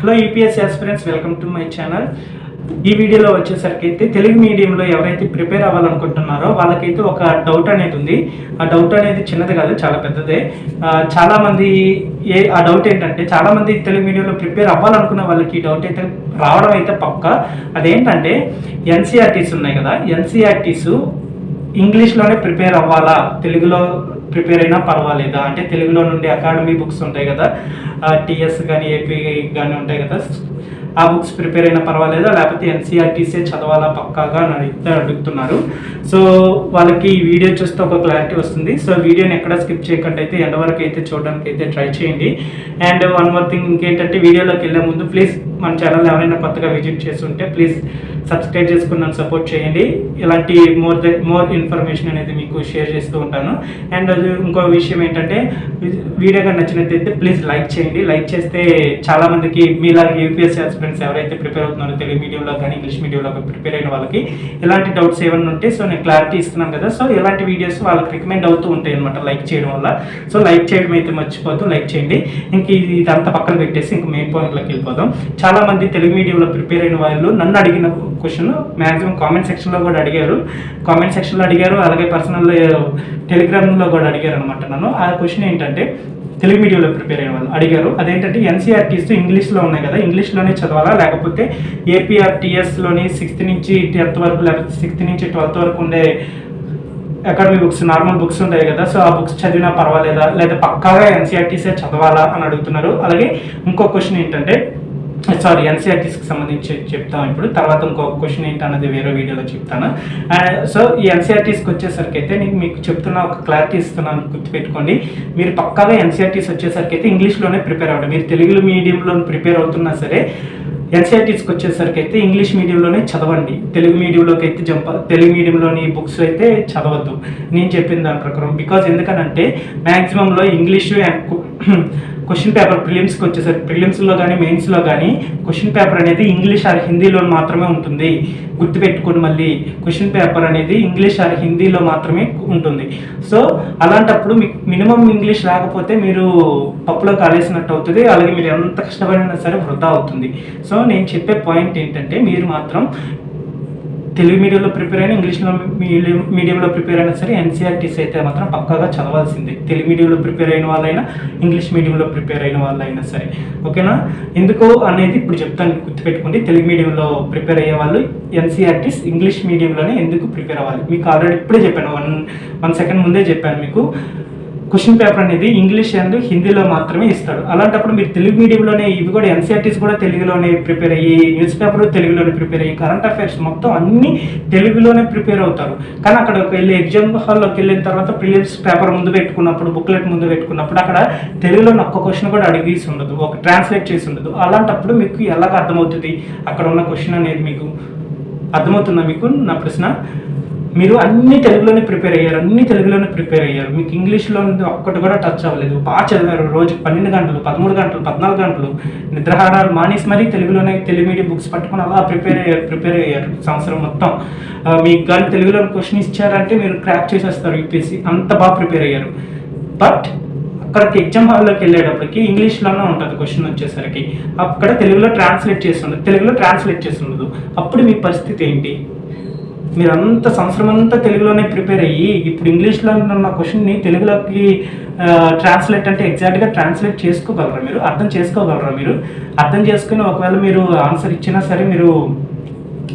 Hello UPSC aspirants, welcome to my channel. ఈ వీడియోలో వచ్చేసరికి అయితే తెలుగు మీడియంలో ఎవరైతే ప్రిపేర్ అవ్వాలనుకుంటున్నారో వాళ్ళకైతే ఒక డౌట్ అనేది ఉంది. ఆ డౌట్ అనేది చిన్నది కాదు, చాలా పెద్దదే. చాలామంది ఆ డౌట్ ఏంటంటే, చాలామంది తెలుగు మీడియంలో ప్రిపేర్ అవ్వాలనుకున్న వాళ్ళకి ఈ డౌట్ అయితే రావడం అయితే పక్కా. అదేంటంటే ఎన్సీఆర్టీస్ ఉన్నాయి కదా, ఎన్సీఆర్టీస్ ఇంగ్లీష్లోనే ప్రిపేర్ అవ్వాలా, తెలుగులో ప్రిపేర్ అయినా పర్వాలేదా? అంటే తెలుగులో నుండి అకాడమీ బుక్స్ ఉంటాయి కదా, టీఎస్ కానీ ఏపీ కానీ ఉంటాయి కదా, ఆ బుక్స్ ప్రిపేర్ అయినా పర్వాలేదా, లేకపోతే ఎన్సీఆర్టీసీ చదవాలా పక్కాగా అని అడుగుతున్నారు. సో వాళ్ళకి ఈ వీడియో చూస్తే ఒక క్లారిటీ వస్తుంది. సో వీడియోని ఎక్కడ స్కిప్ చేయకుండా అయితే ఎండ్ వరకు అయితే చూడడానికి అయితే ట్రై చేయండి. అండ్ వన్ మోర్ థింగ్, ఇంకేంటంటే వీడియోలోకి వెళ్ళే ముందు ప్లీజ్ మన ఛానల్ ఎవరైనా కొత్తగా విజిట్ చేస్తుంటే ప్లీజ్ సబ్స్క్రైబ్ చేసుకుని నన్ను సపోర్ట్ చేయండి. ఇలాంటి మోర్ ఇన్ఫర్మేషన్ అనేది మీకు షేర్ చేస్తూ ఉంటాను. అండ్ ఇంకో విషయం ఏంటంటే, వీడియోగా నచ్చినట్టయితే ప్లీజ్ లైక్ చేయండి. లైక్ చేస్తే చాలామందికి మీలాగే యూపీఎస్సీ ఆస్పిరెంట్స్ ఎవరైతే ప్రిపేర్ అవుతున్నారో తెలుగు మీడియంలో కానీ ఇంగ్లీష్ మీడియంలో ప్రిపేర్ అయిన వాళ్ళకి ఇలాంటి డౌట్స్ ఏమైనా ఉంటే సో నేను క్లారిటీ ఇస్తున్నాను కదా, సో ఇలాంటి వీడియోస్ వాళ్ళకి రికమెండ్ అవుతూ ఉంటాయి అనమాట లైక్ చేయడం వల్ల. సో లైక్ చేయడం అయితే మర్చిపోతూ లైక్ చేయండి. ఇంక ఇదంతా పక్కన పెట్టేసి ఇంక మెయిన్ పాయింట్లోకి వెళ్ళిపోదాం. చాలామంది తెలుగు మీడియంలో ప్రిపేర్ అయిన వాళ్ళు నన్ను అడిగిన క్వశ్చన్ మ్యాక్సిమం కామెంట్ సెక్షన్లో కూడా అడిగారు, అలాగే పర్సనల్ టెలిగ్రామ్లో కూడా అడిగారు అనమాట నన్ను. ఆ క్వశ్చన్ ఏంటంటే, తెలుగు మీడియంలో ప్రిపేర్ అయిన వాళ్ళు అడిగారు, అదేంటంటే ఎన్సీఆర్టీస్ ఇంగ్లీష్లో ఉన్నాయి కదా, ఇంగ్లీష్లోనే చదవాలా, లేకపోతే ఏపీఆర్టీఎస్లోని 6th నుంచి 10th వరకు, లేకపోతే 6th నుంచి 12th వరకు ఉండే అకాడమీ బుక్స్, నార్మల్ బుక్స్ ఉంటాయి కదా, సో ఆ బుక్స్ చదివినా పర్వాలేదా, లేదా పక్కాగా ఎన్సీఆర్టీసే చదవాలా అని అడుగుతున్నారు. అలాగే ఇంకో క్వశ్చన్ ఏంటంటే, ఎన్సీఆర్టీస్కి సంబంధించి చెప్తాం ఇప్పుడు, తర్వాత ఇంకొక క్వశ్చన్ ఏంటన్నది వేరే వీడియోలో చెప్తాను. సో ఈ ఎన్సీఆర్టీస్కి వచ్చేసరికి అయితే నేను మీకు చెప్తున్నా, ఒక క్లారిటీ ఇస్తున్నాను, గుర్తుపెట్టుకోండి. మీరు పక్కాగా ఎన్సీఆర్టీస్ వచ్చేసరికి అయితే ఇంగ్లీష్లోనే ప్రిపేర్ అవ్వండి. మీరు తెలుగు మీడియంలో ప్రిపేర్ అవుతున్నా సరే ఎన్సీఆర్టీస్కి వచ్చేసరికి అయితే ఇంగ్లీష్ మీడియంలోనే చదవండి. తెలుగు మీడియంలోకి అయితే తెలుగు మీడియంలోని బుక్స్ అయితే చదవద్దు నేను చెప్పిన దాని ప్రకారం. బికాజ్ ఎందుకనంటే మ్యాక్సిమంలో ఇంగ్లీషు క్వశ్చన్ పేపర్ ప్రిలిమ్స్కి వచ్చేసరికి, ప్రిలిమ్స్లో కానీ మెయిన్స్లో కానీ క్వశ్చన్ పేపర్ అనేది ఇంగ్లీష్ ఆర్ హిందీలో మాత్రమే ఉంటుంది. గుర్తుపెట్టుకోండి, మళ్ళీ క్వశ్చన్ పేపర్ అనేది ఇంగ్లీష్ ఆర్ హిందీలో మాత్రమే ఉంటుంది. సో అలాంటప్పుడు మీకు మినిమం ఇంగ్లీష్ రాకపోతే మీరు పప్పులో కాలేసినట్టు అవుతుంది. అలాగే మీరు ఎంత కష్టపడినా సరే వృధా అవుతుంది. సో నేను చెప్పే పాయింట్ ఏంటంటే, మీరు మాత్రం తెలుగు మీడియంలో ప్రిపేర్ అయినా, ఇంగ్లీష్లో మీడియంలో ప్రిపేర్ అయినా సరే ఎన్సీఆర్టీస్ అయితే మాత్రం పక్కాగా చదవాల్సిందే. తెలుగు మీడియంలో ప్రిపేర్ అయిన వాళ్ళైనా, ఇంగ్లీష్ మీడియంలో ప్రిపేర్ అయిన వాళ్ళైనా సరే, ఓకేనా? ఎందుకు అనేది ఇప్పుడు చెప్తాను, గుర్తుపెట్టుకోండి. తెలుగు మీడియంలో ప్రిపేర్ అయ్యే వాళ్ళు ఎన్సీఆర్టీస్ ఇంగ్లీష్ మీడియంలోనే ఎందుకు ప్రిపేర్ అవ్వాలి మీకు ఆల్రెడీ ఇప్పుడే చెప్పాను, వన్ సెకండ్ ముందే చెప్పాను మీకు. క్వశ్చన్ పేపర్ అనేది ఇంగ్లీష్ అండ్ హిందీలో మాత్రమే ఇస్తాడు. అలాంటప్పుడు మీరు తెలుగు మీడియంలోనే, ఇవి కూడా ఎన్సీఆర్టీస్ కూడా తెలుగులోనే ప్రిపేర్ అయ్యి, న్యూస్ పేపర్ తెలుగులోనే ప్రిపేర్ అయ్యి, కరెంట్ అఫైర్స్ మొత్తం అన్నీ తెలుగులోనే ప్రిపేర్ అవుతారు. కానీ అక్కడ వెళ్ళి ఎగ్జామ్ హాల్లోకి వెళ్ళిన తర్వాత ప్రిలిమ్స్ పేపర్ ముందు పెట్టుకున్నప్పుడు, బుక్లెట్ ముందు పెట్టుకున్నప్పుడు అక్కడ తెలుగులో ఒక్క క్వశ్చన్ కూడా అడిగేసి ఉండదు, ఒక ట్రాన్స్లేట్ చేసి ఉండదు. అలాంటప్పుడు మీకు ఎలాగ అర్థమవుతుంది అక్కడ ఉన్న క్వశ్చన్ అనేది? మీకు అర్థమవుతుందా మీకు నా ప్రశ్న? మీరు అన్ని తెలుగులోనే ప్రిపేర్ అయ్యారు, మీకు ఇంగ్లీష్లో ఒక్కటి కూడా టచ్ అవ్వలేదు. బాగా చదివారు, రోజు 12 గంటలు, 13 గంటలు, 14 గంటలు నిద్రాహారాలు మానేసి మరీ తెలుగులోనే తెలుగు మీడియం బుక్స్ పట్టుకొని అలా ప్రిపేర్ అయ్యారు సంవత్సరం మొత్తం. మీకు కానీ తెలుగులో క్వశ్చన్ ఇచ్చారంటే మీరు క్రాక్ చేసేస్తారు యూపీఎస్సీ, అంత బాగా ప్రిపేర్ అయ్యారు. బట్ అక్కడికి ఎగ్జామ్ హాల్లోకి వెళ్ళేటప్పటికి ఇంగ్లీష్లోనే ఉంటుంది క్వశ్చన్ వచ్చేసరికి, అక్కడ తెలుగులో ట్రాన్స్లేట్ చేస్తుండదు. అప్పుడు మీ పరిస్థితి ఏంటి? మీరు అంత సంవత్సరం అంతా తెలుగులోనే ప్రిపేర్ అయ్యి ఇప్పుడు ఇంగ్లీష్లో ఉన్న క్వశ్చన్ని తెలుగులోకి ట్రాన్స్లేట్ అంటే ఎగ్జాక్ట్గా ట్రాన్స్లేట్ చేసుకోగలరా మీరు? అర్థం చేసుకోగలరా మీరు? అర్థం చేసుకుని ఒకవేళ మీరు ఆన్సర్ ఇచ్చినా సరే, మీరు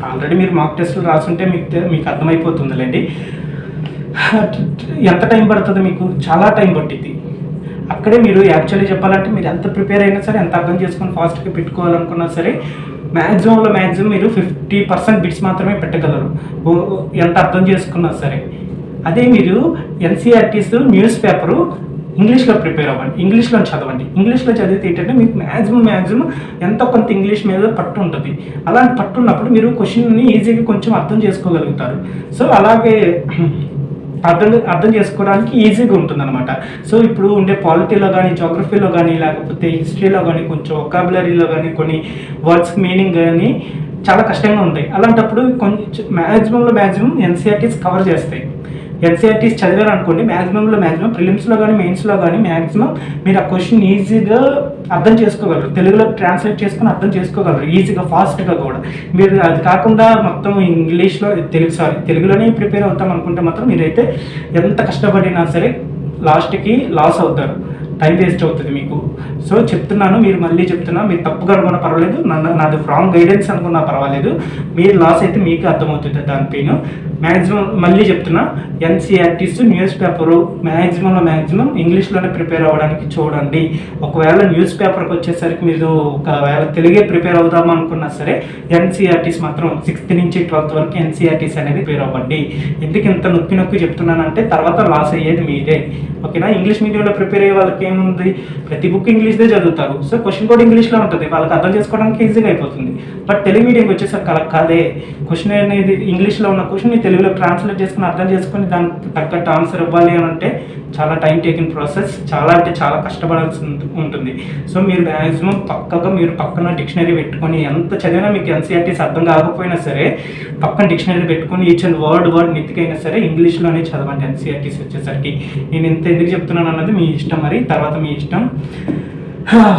ఆల్రెడీ మీరు మాక్ టెస్టులు రాసుంటే మీకు అర్థమైపోతుందిలేండి. ఎంత టైం పడుతుంది మీకు? చాలా టైం పట్టింది. అక్కడే మీరు యాక్చువల్లీ చెప్పాలంటే మీరు ఎంత ప్రిపేర్ అయినా సరే, ఎంత అర్థం చేసుకొని ఫాస్ట్గా పెట్టుకోవాలనుకున్నా సరే, మ్యాక్సిమం మీరు 50% బిట్స్ మాత్రమే పెట్టగలరు ఎంత అర్థం చేసుకున్నా సరే. అదే మీరు ఎన్సీఆర్టీస్ న్యూస్ పేపరు ఇంగ్లీష్లో ప్రిపేర్ అవ్వండి, ఇంగ్లీష్లో చదవండి. ఇంగ్లీష్లో చదివితే ఏంటంటే మీకు మ్యాక్సిమం ఎంతో కొంత ఇంగ్లీష్ మీద పట్టు ఉంటుంది. అలాంటి పట్టు ఉన్నప్పుడు మీరు క్వశ్చన్ని ఈజీగా కొంచెం అర్థం చేసుకోగలుగుతారు. సో అలాగే అర్థం చేసుకోవడానికి ఈజీగా ఉంటుందన్నమాట. సో ఇప్పుడు ఉండే పాలిటీలో కానీ, జోగ్రఫీలో కానీ, లేకపోతే హిస్టరీలో కానీ, కొంచెం వొకాబులరీలో కానీ, కొన్ని వర్డ్స్ మీనింగ్ కానీ చాలా కష్టంగా ఉంటాయి. అలాంటప్పుడు కొంచెం మ్యాక్సిమం ఎన్సీఆర్టీస్ కవర్ చేస్తాయి. ఎన్సీఆర్టీస్ చదివారు అనుకోండి, మ్యాక్సిమం ప్రిలిమ్స్లో కానీ మెయిన్స్లో కానీ మ్యాక్సిమం మీరు ఆ క్వశ్చన్ ఈజీగా అర్థం చేసుకోగలరు, తెలుగులో ట్రాన్స్లేట్ చేసుకుని అర్థం చేసుకోగలరు ఈజీగా, ఫాస్ట్గా కూడా. మీరు అది కాకుండా మొత్తం ఇంగ్లీష్లో తెలుగులోనే ప్రిపేర్ అవుతాం అనుకుంటే మాత్రం మీరైతే ఎంత కష్టపడినా సరే లాస్ట్కి లాస్ అవుతారు, టైం వేస్ట్ అవుతుంది మీకు. సో చెప్తున్నాను, మీరు మళ్ళీ చెప్తున్నా, మీరు తప్పుగా అనుకున్నా పర్వాలేదు, నాది రాంగ్ గైడెన్స్ అనుకున్నా పర్వాలేదు, మీరు లాస్ అయితే మీకు అర్థమవుతుంది దానిపైన. మ్యాక్సిమం మళ్ళీ చెప్తున్నా, ఎన్సీఆర్టీస్ న్యూస్ పేపరు మ్యాక్సిమం ఇంగ్లీష్లోనే ప్రిపేర్ అవ్వడానికి చూడండి. ఒకవేళ న్యూస్ పేపర్కి వచ్చేసరికి మీరు ఒకవేళ తెలుగే ప్రిపేర్ అవుదాం అనుకున్నా సరే ఎన్సీఆర్టీస్ మాత్రం 6th నుంచి 12th వరకు ఎన్సీఆర్టీస్ అనేది ప్రిపేర్ అవ్వండి. ఎందుకు ఇంత నొక్కి చెప్తున్నానంటే తర్వాత లాస్ అయ్యేది మీరే, ఓకేనా. ఇంగ్లీష్ మీడియంలో ప్రిపేర్ అయ్యే వాళ్ళకి ఏముంది, ప్రతి బుక్ ఇంగ్లీష్దే చదువుతారు, సో క్వశ్చన్ కూడా ఇంగ్లీష్లో ఉంటుంది, వాళ్ళకి అర్థం చేసుకోవడానికి ఈజీగా అయిపోతుంది. బట్ తెలుగు మీడియంకి వచ్చేసరికి అలా కాదే, క్వశ్చన్ అనేది ఇంగ్లీష్లో ఉన్న క్వశ్చన్ తెలుగులో ట్రాన్స్లేట్ చేసుకుని అర్థం చేసుకుని దానికి తగ్గట్టు ఆన్సర్ ఇవ్వాలి అని అంటే చాలా టైం టేకింగ్ ప్రాసెస్, చాలా కష్టపడాల్సి ఉంటుంది. సో మీరు మ్యాక్సిమం మీరు పక్కన డిక్షనరీ పెట్టుకొని, ఎంత చదివినా మీకు ఎన్సీఆర్టీస్ అర్థం కాకపోయినా సరే పక్కన డిక్షనరీ పెట్టుకొని ఈచ్ అండ్ వర్డ్ నితికైనా సరే ఇంగ్లీష్లోనే చదవండి ఎన్సీఆర్టీస్ వచ్చేసరికి. నేను ఎంత ఎందుకు చెప్తున్నాను అన్నది మీ ఇష్టం, మరి తర్వాత మీ ఇష్టం.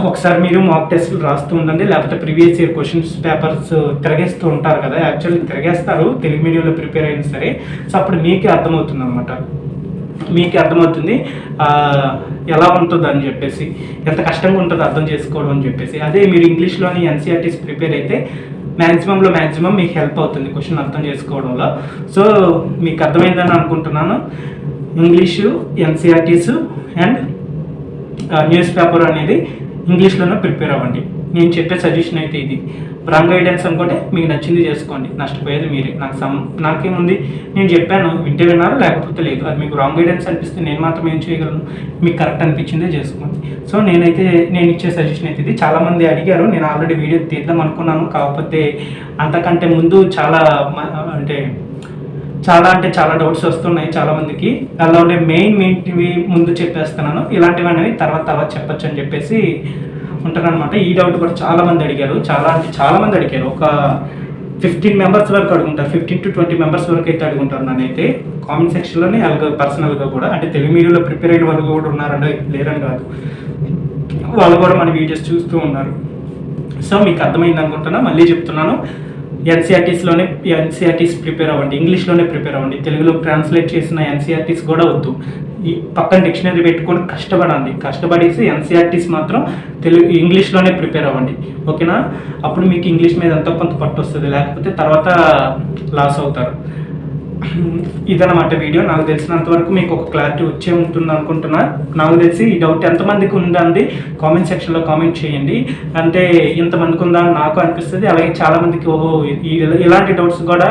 ఒకసారి మీరు మాక్ టెస్ట్లు రాస్తూ ఉండండి, లేకపోతే ప్రీవియస్ ఇయర్ క్వశ్చన్స్ పేపర్స్ తిరగేస్తూ ఉంటారు కదా, యాక్చువల్లీ తిరగేస్తారు తెలుగు మీడియంలో ప్రిపేర్ అయినా సరే. సో అప్పుడు మీకే అర్థమవుతుంది అనమాట, మీకే అర్థమవుతుంది ఎలా ఉంటుందో అని చెప్పేసి, ఎంత కష్టంగా ఉంటుందో అర్థం చేసుకోవడం అని చెప్పేసి. అదే మీరు ఇంగ్లీష్లోని ఎన్సీఆర్టీస్ ప్రిపేర్ అయితే మ్యాక్సిమం మీకు హెల్ప్ అవుతుంది క్వశ్చన్ అర్థం చేసుకోవడంలో. సో మీకు అర్థమైందని అనుకుంటున్నాను. English, NCERTs and news paper అనేది ఇంగ్లీష్లోనే ప్రిపేర్ అవ్వండి. నేను చెప్పే సజెషన్ అయితే ఇది. రాంగ్ గైడెన్స్ అనుకుంటే మీకు నచ్చింది చేసుకోండి, నష్టపోయేది మీరే. నాకేముంది, నేను చెప్పాను, వింటే విన్నారు లేకపోతే లేదు. అది మీకు రాంగ్ గైడెన్స్ అనిపిస్తే నేను మాత్రం ఏం చేయగలను, మీకు కరెక్ట్ అనిపించిందే చేసుకోండి. సో నేను ఇచ్చే సజెషన్ అయితే ఇది. చాలామంది అడిగారు, నేను ఆల్రెడీ వీడియో తీద్దాం అనుకున్నాను, కాకపోతే అంతకంటే ముందు చాలా డౌట్స్ వస్తున్నాయి చాలామందికి. అలా ఉండే మెయిన్వి ముందు చెప్పేస్తున్నాను, ఇలాంటివి అనేవి తర్వాత చెప్పచ్చు అని చెప్పేసి ఉంటారనమాట. ఈ డౌట్ కూడా చాలామంది అడిగారు, చాలామంది అడిగారు. ఒక 15 మెంబర్స్ వరకు అడుగుంటారు, 15 to 20 మెంబర్స్ వరకు అయితే అడుగుంటారు నన్నైతే కామెంట్ సెక్షన్లోనే, అలాగే పర్సనల్గా కూడా. అంటే తెలుగు మీడియంలో ప్రిపేర్ అయిన వాళ్ళు కూడా ఉన్నారంటే లేరని కాదు, వాళ్ళు కూడా మన వీడియోస్ చూస్తూ ఉన్నారు. సో మీకు అర్థమైంది అనుకుంటున్నా, మళ్ళీ చెప్తున్నాను, ఎన్సీఆర్టీస్ ప్రిపేర్ అవ్వండి, ఇంగ్లీష్లోనే ప్రిపేర్ అవ్వండి. తెలుగులో ట్రాన్స్లేట్ చేసిన ఎన్సీఆర్టీస్ కూడా వద్దు, ఈ పక్కన డిక్షనరీ పెట్టుకొని కష్టపడేసి ఎన్సీఆర్టీస్ మాత్రం ఇంగ్లీష్లోనే ప్రిపేర్ అవ్వండి, ఓకేనా. అప్పుడు మీకు ఇంగ్లీష్ మీద ఎంతో కొంత పట్టు వస్తుంది, లేకపోతే తర్వాత లాస్ అవుతారు. ఇదన్నమాట వీడియో. నాకు తెలిసినంత వరకు మీకు ఒక క్లారిటీ వచ్చే ఉంటుంది అనుకుంటున్నా. నాకు తెలిసి ఈ డౌట్ ఎంతమందికి ఉందండి కామెంట్ సెక్షన్లో కామెంట్ చేయండి. అంటే ఇంతమందికి ఉందా అని నాకు అనిపిస్తుంది, అలాగే చాలామందికి ఓహో ఇలాంటి డౌట్స్ కూడా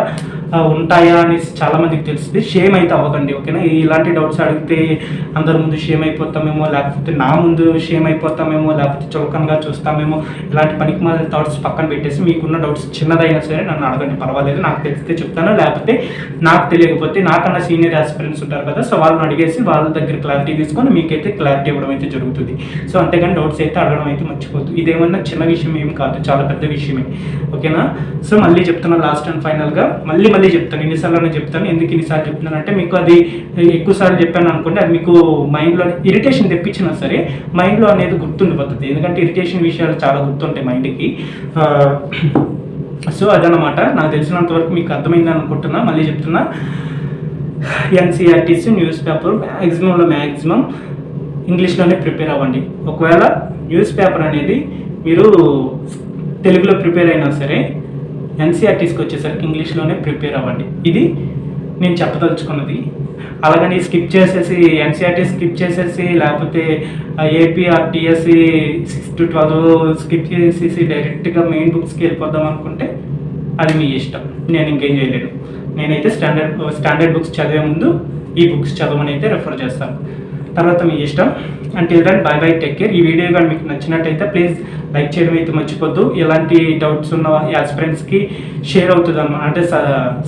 ఉంటాయా అనేసి చాలామందికి తెలుస్తుంది. షేమ్ అయితే అవ్వకండి, ఓకేనా. ఇలాంటి డౌట్స్ అడిగితే అందరి ముందు షేమ్ అయిపోతామేమో, లేకపోతే నా ముందు షేమ్ అయిపోతామేమో, లేకపోతే చులకనగా చూస్తామేమో, ఇలాంటి పనికి మన థాట్స్ పక్కన పెట్టేసి మీకున్న డౌట్స్ చిన్నదైనా సరే నన్ను అడగండి, పర్వాలేదు. నాకు తెలిస్తే చెప్తాను, లేకపోతే నాకు తెలియకపోతే నాకన్నా సీనియర్ ఆస్పిరెంట్స్ ఉంటారు కదా, సో వాళ్ళని అడిగేసి వాళ్ళ దగ్గర క్లారిటీ తీసుకొని మీకైతే క్లారిటీ ఇవ్వడం అయితే జరుగుతుంది. సో అంతేగాని డౌట్స్ అయితే అడగడం అయితే మర్చిపోద్దు. ఇదేమన్నా చిన్న విషయం ఏం కాదు, చాలా పెద్ద విషయమే, ఓకేనా. సో మళ్ళీ చెప్తున్నాను, లాస్ట్ అండ్ ఫైనల్గా మళ్ళీ చెప్తాను, ఇన్నిసార్లు చెప్తాను. ఎందుకు ఇన్నిసార్లు చెప్తున్నాను అంటే, మీకు అది ఎక్కువసార్లు చెప్పాను అనుకోండి, అది మీకు మైండ్లో ఇరిటేషన్ తెప్పించినా సరే మైండ్లో అనేది గుర్తుండిపోతుంది. ఎందుకంటే ఇరిటేషన్ విషయాలు చాలా గుర్తుంటాయి మైండ్కి. సో అదనమాట, నాకు తెలిసినంత వరకు మీకు అర్థమైందని అనుకుంటున్నా. మళ్ళీ చెప్తున్నా, ఎన్సీఆర్టీసీ న్యూస్ పేపర్ మ్యాక్సిమం ఇంగ్లీష్లోనే ప్రిపేర్ అవ్వండి. ఒకవేళ న్యూస్ పేపర్ అనేది మీరు తెలుగులో ప్రిపేర్ అయినా సరే ఎన్సీఆర్టీస్కి వచ్చేసరికి ఇంగ్లీష్లోనే ప్రిపేర్ అవ్వండి. ఇది నేను చెప్పదలుచుకున్నది. అలాగని ఎన్సీఆర్టీ స్కిప్ చేసేసి లేకపోతే ఏపీఆర్టీఎస్సి 6 to 12 స్కిప్ చేసేసి డైరెక్ట్గా మెయిన్ బుక్స్కి వెళ్ళిపోదాం అనుకుంటే అది మీ ఇష్టం, నేను ఇంకేం చేయలేను. నేనైతే స్టాండర్డ్ బుక్స్ చదివే ముందు ఈ బుక్స్ చదవమని అయితే రెఫర్ చేస్తాను. తర్వాత మీ ఇష్టం. Until then bye bye, take care. ఈ వీడియో కానీ మీకు నచ్చినట్టయితే ప్లీజ్ లైక్ చేయడం అయితే మర్చిపోద్దు. ఎలాంటి డౌట్స్ ఉన్న యాస్పిరెంట్స్కి షేర్ అవుతుంది అన్నమాట, అంటే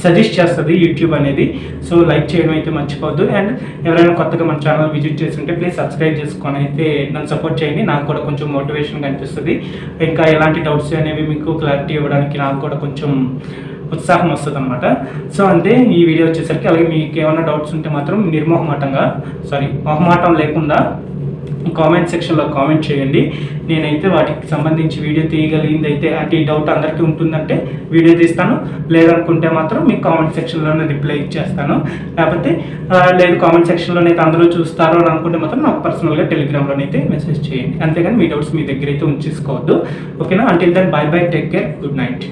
సజెస్ట్ చేస్తుంది యూట్యూబ్ అనేది. సో లైక్ చేయడం అయితే మర్చిపోద్దు. అండ్ ఎవరైనా కొత్తగా మన ఛానల్ విజిట్ చేస్తుంటే ప్లీజ్ సబ్స్క్రైబ్ చేసుకొని అయితే నన్ను సపోర్ట్ చేయండి. నాకు కూడా కొంచెం మోటివేషన్ కనిపిస్తుంది. ఇంకా ఎలాంటి డౌట్స్ అనేవి మీకు క్లారిటీ ఇవ్వడానికి నాకు కూడా కొంచెం ఉత్సాహం వస్తుంది అనమాట. సో అంటే ఈ వీడియో వచ్చేసరికి. అలాగే మీకు ఏమైనా డౌట్స్ ఉంటే మాత్రం మొహమాటం లేకుండా కామెంట్ సెక్షన్లో కామెంట్ చేయండి. నేనైతే వాటికి సంబంధించి వీడియో తీయగలిగింది అయితే, అంటే ఈ డౌట్ అందరికీ ఉంటుందంటే వీడియో తీస్తాను, లేదనుకుంటే మాత్రం మీకు కామెంట్ సెక్షన్లోనే రిప్లై ఇచ్చేస్తాను. లేకపోతే లేదు కామెంట్ సెక్షన్లోనైతే అందరూ చూస్తారో అని అనుకుంటే మాత్రం నాకు పర్సనల్గా టెలిగ్రామ్లోనైతే మెసేజ్ చేయండి. అంతేగాని మీ డౌట్స్ మీ దగ్గర అయితే ఉంచేసుకోవద్దు. ఓకేనా? Until then bye bye, take care, good night.